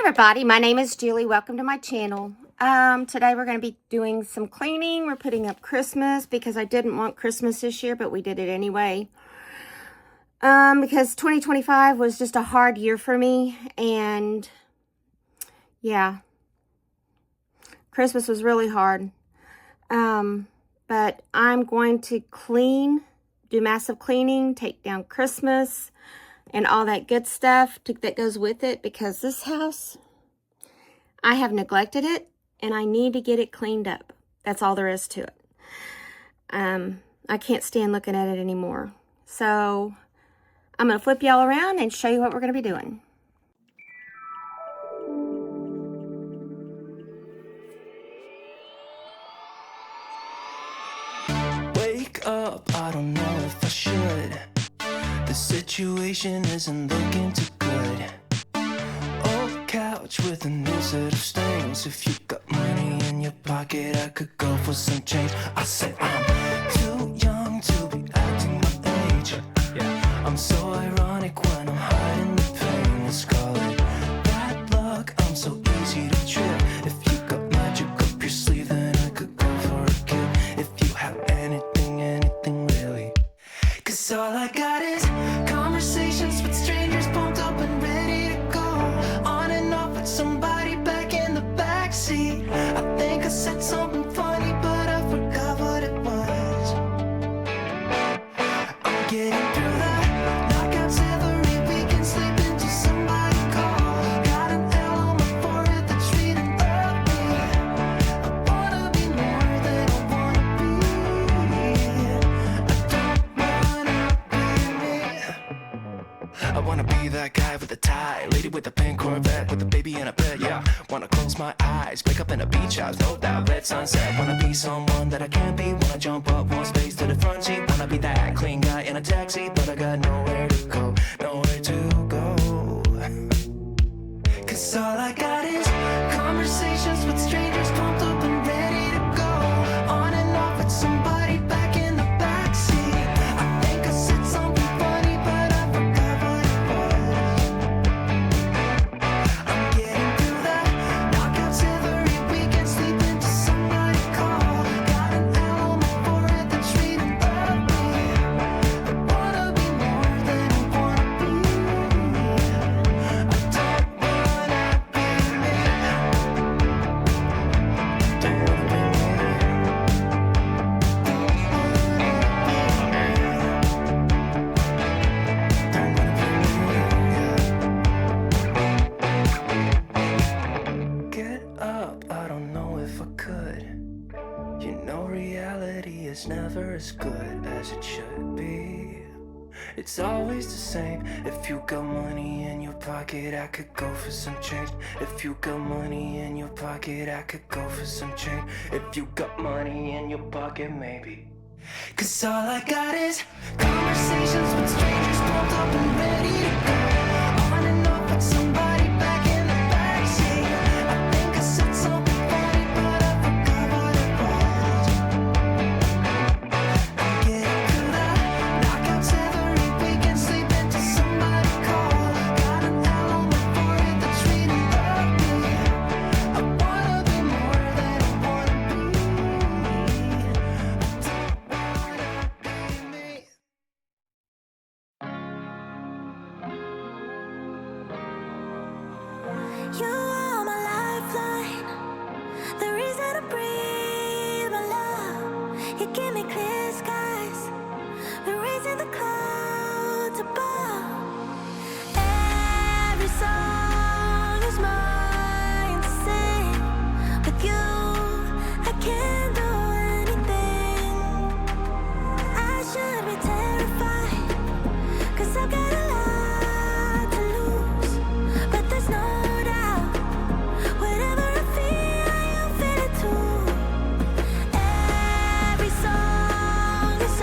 everybody, my name is Julie. Welcome to my channel. Today we're going to be doing some cleaning. We're putting up Christmas because I didn't want Christmas this year, but we did it anyway. Because 2025 was just a hard year for me, and yeah, Christmas was really hard. But I'm going to do massive cleaning, take down Christmas, and all that good stuff that goes with it, because this house, I have neglected it, and I need to get it cleaned up. That's all there is to it. I can't stand looking at it anymore. So I'm going to flip y'all around and show you what we're going to be doing. Wake up, I don't know if I should. The situation isn't looking too good. Old couch with a new set of stains. If you got money in your pocket, I could go for some change. I said I'm too young to be acting my age. I'm so ironic when I'm hiding the pain. Let's call it bad luck, I'm so easy to trip. If you got magic up your sleeve, then I could go for a kid. If you have anything really. Cause all I got is conversations with strangers, pumped up and ready to go. On and off with somebody back in the backseat. I think I said something funny, but I forgot what it was. I'm getting through the knockouts every weekend, sleeping till somebody call. Got an L on my forehead that's reading of me. I wanna be more than I wanna be. I wanna be that guy with the tie, lady with the pink Corvette, with a baby in a bed, yeah. Wanna close my eyes, wake up in a beach house, no doubt, red sunset. Wanna be someone that I can't be, wanna jump up one space to the front seat. Wanna be that clean guy in a taxi, but I got nowhere to go, nowhere to go. Cause all I got is conversations with strangers, pumped up and ready to go. On and off with somebody back in the backseat. I think I said something funny, but I forgot what it was. I'm getting through the knockouts every weekend, sleeping till somebody call. Got an L on my forehead that's reading of me. I wanna be more than I wanna be. I don't wanna be me. Don't wanna be me. Get up, I don't know if I could. You know reality is never as good as it should be. It's always the same. If you got money in your pocket, I could go for some change. If you got money in your pocket, I could go for some change. If you got money in your pocket, maybe. Cause all I got is conversations with strangers, pumped up and ready to go. On and off with somebody back in the backseat. I think I said something funny, but I forgot what it was. I'm getting through the knockouts every weekend, sleeping till somebody call. Got an L on my forehead that's reading of me. I wanna be more than I wanna be. I don't wanna be me. You are my lifeline, the reason I breathe, my love. You give me clear skies, we're raising the clouds above. Every song is mine to sing. With you, I can do anything. I should be terrified, cause I've got a lot to lose. But there's no doubt, whatever I feel, you'll feel it too. Every song is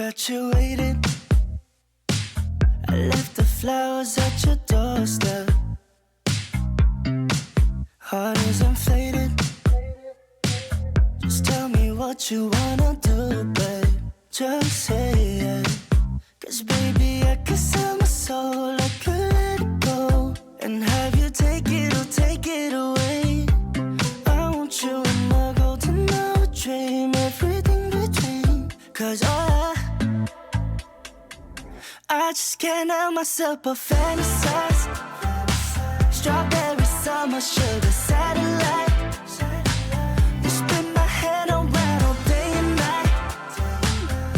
infatuated. I left the flowers at your doorstep. Heart is inflated. Just tell me what you wanna do, babe. Just say it. 'Cause baby, I can sell my soul, I could let it go and have you take it or take it away. I want you in my golden hour dream, everything between. 'Cause I just can't help myself but fantasize. Strawberry summer, sugar satellite. You spin my head around all day and night.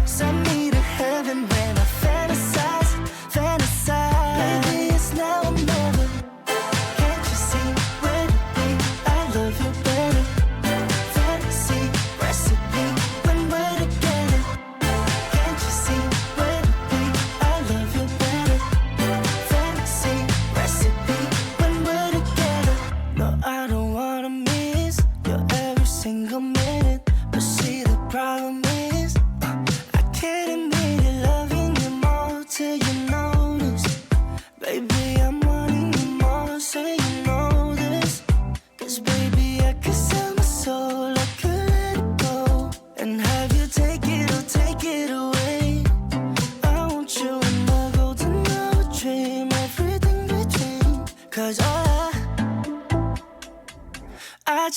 Send me to heaven when I fantasize, fantasize. Baby, it's now or never. Can't you see where to be? I love you better. Fantasy recipe when we're together. Can't you see where to be? I love you better. Fantasy recipe when we're together. No, I don't wanna miss your every single minute. But see, the problem is I can't admit it, loving you more till you notice. Baby, I'm wanting you more, so you know this. 'Cause baby, I can sell my soul, I could let it go and have you take it or take it away. I want you in my golden hour dream, everything between. 'Cause I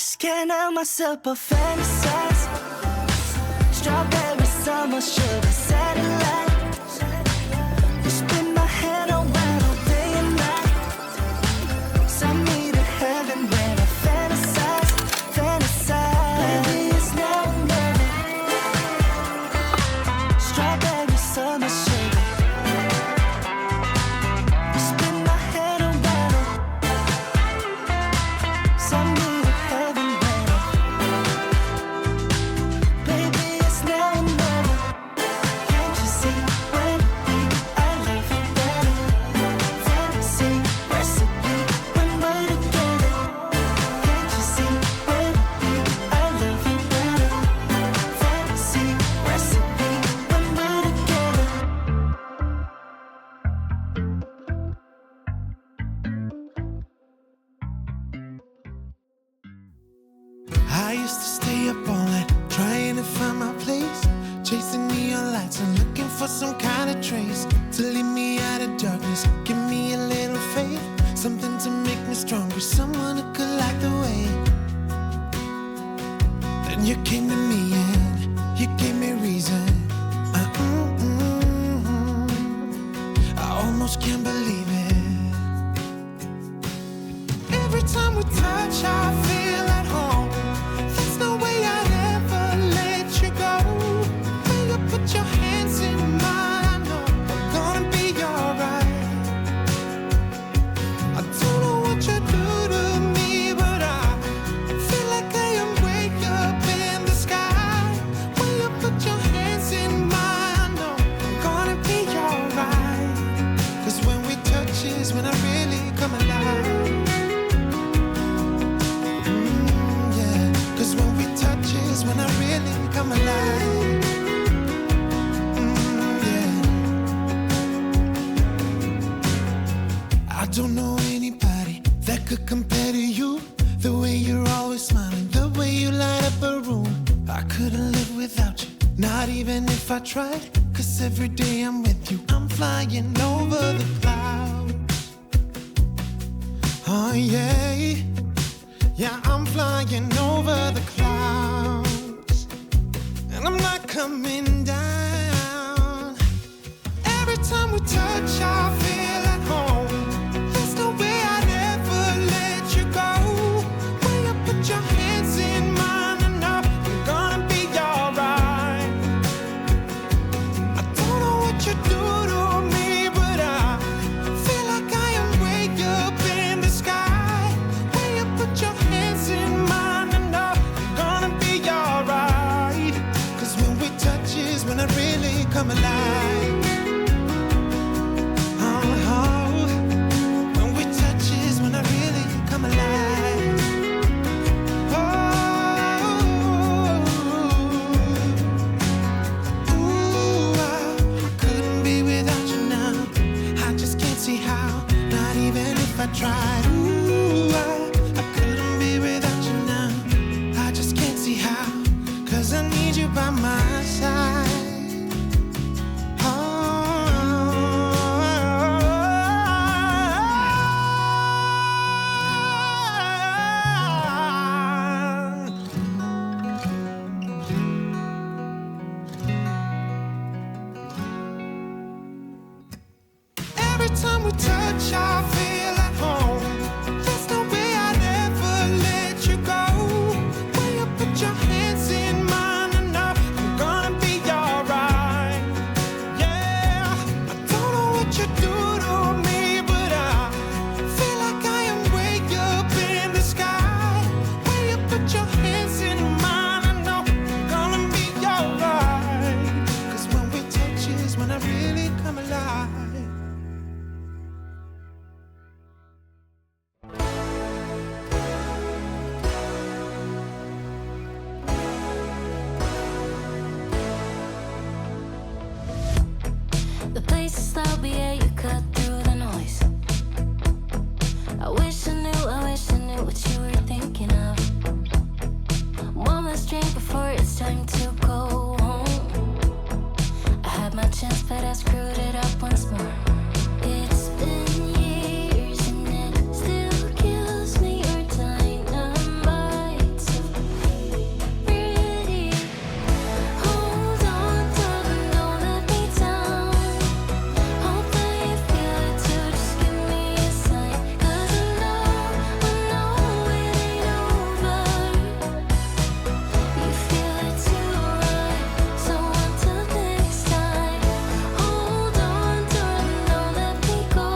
just can't help myself but fantasize. Strawberry summer, sugar satellite. You spin my head around all day and night. Send me to heaven when I fantasize, fantasize. Baby, it's now or never. Strawberry summer, sugar. You spin my head around. Send me to heaven when I. Baby, it's now or never. Can't you see where to be? I love you better. Fantasy recipe when we're together. Can't you see where to be? I love you better. Fantasy recipe when we're together. I used to stay up all night trying to find my place, chasing neon lights and looking for some kind of trace to lead me out of darkness. Give me a little faith, something to make me stronger, someone who could light the way. Then you came to me and you gave me reason. I almost can't believe it. Every time we touch, I feel at home. There's no way I'd ever let you go. When you put your hands in mine, I know I'm gonna be alright. I don't know what you do to me, but I feel like I am way up in the sky. When you put your hands in mine, I know I'm gonna be alright. 'Cause when we touch is when I really come alive. Cause when we touch is when I really come alive. I don't know anybody that could compare to you. The way you're always smiling, the way you light up a room. I couldn't live without you, not even if I tried. 'Cause every day I'm with you, I'm flying over the clouds. Oh yeah, yeah, I'm flying over the clouds, and I'm not coming down. Every time we touch, I feel at home. There's no way I'd ever let you go. When you put your hands in mine, I know I'm gonna be alright. I don't know what you do to me, but I feel like I am way up in the sky. When you put your hands in mine, I know I'm gonna be alright. 'Cause when we touch is when I really come alive. Oh see how, not even if I tried. Ooh, I couldn't be without you now. I just can't see how, 'cause I need you by my side. Every time we touch, I feel at home. There's no way I'd ever let you go. When you put your hands in mine, I know I'm gonna be alright. Yeah, I don't know what you do to me, but I feel like I am way up in the sky. When you put your hands in mine, I know I'm gonna be alright. 'Cause when we touch is when I really come alive. The place is loud, but yeah, you cut through the noise. I wish I knew what you were thinking of. One last drink before it's time to go home. I had my chance, but I screwed it up once more. It's been years and it still kills me. Your dynamite, so pretty. Hold on, darling, don't let me down. Hope that you feel it too, just give me a sign. 'Cause I know it ain't over. You feel it too, right? So until next time, hold on, darling, don't let me go.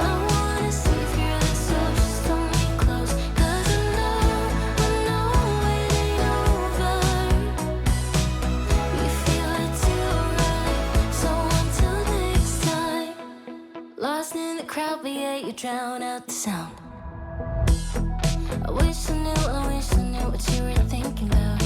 I wanna see if you're the soul, just hold me close. 'Cause I know it ain't over. You feel it too, right? So until next time. Lost in the crowd, but yeah, you drown out the sound. I wish I knew what you were thinking about.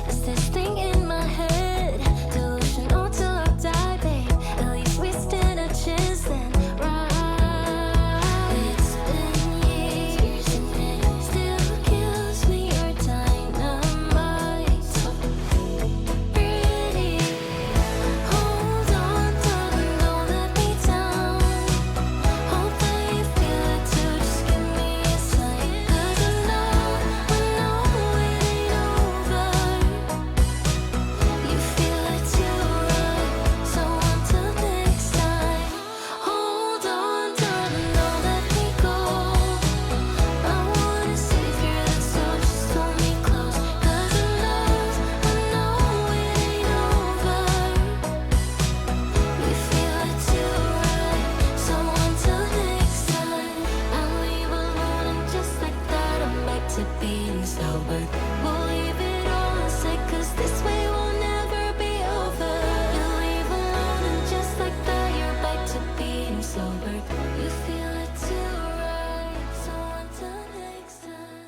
Is this thing in my head delusional till I die, babe? At least we stand a chance then, right? It's been years and it still kills me. Your dynamite, so pretty. Hold on, darling, don't let me down. Hope that you feel it too, just give me a sign. 'Cause I know it ain't over. You feel it too, right? So until next time, hold on, darling, don't let me go. I wanna see if you're the soul, just hold me close. 'Cause I know it ain't over. You feel it too, right? So until next time, I'll leave alone and just like that I'm back to being sober. We'll leave it all aside, 'cause this way will never be over. You leave alone and just like that you're back to being sober. You feel it too, right? So until next time.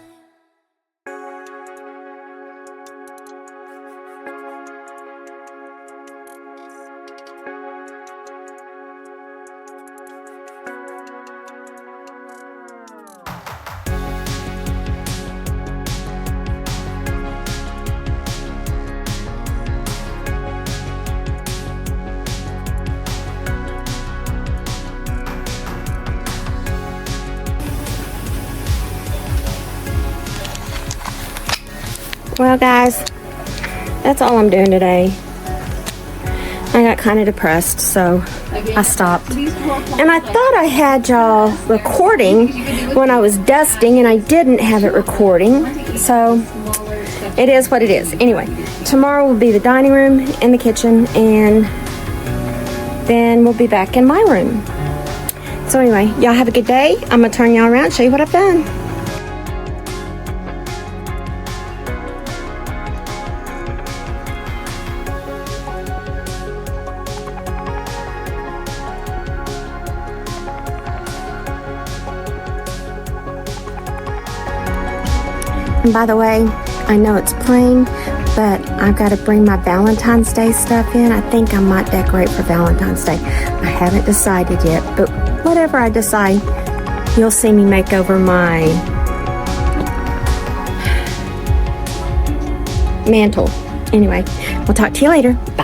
Well, guys, that's all I'm doing today. I got kind of depressed, so I stopped. And I thought I had y'all recording when I was dusting, and I didn't have it recording. So it is what it is. Anyway, tomorrow will be the dining room and the kitchen, and then we'll be back in my room. So anyway, y'all have a good day. I'm going to turn y'all around and show you what I've done. And by the way, I know it's plain, but I've got to bring my Valentine's Day stuff in. I think I might decorate for Valentine's Day. I haven't decided yet, but whatever I decide, you'll see me make over my mantle. Anyway, we'll talk to you later. Bye.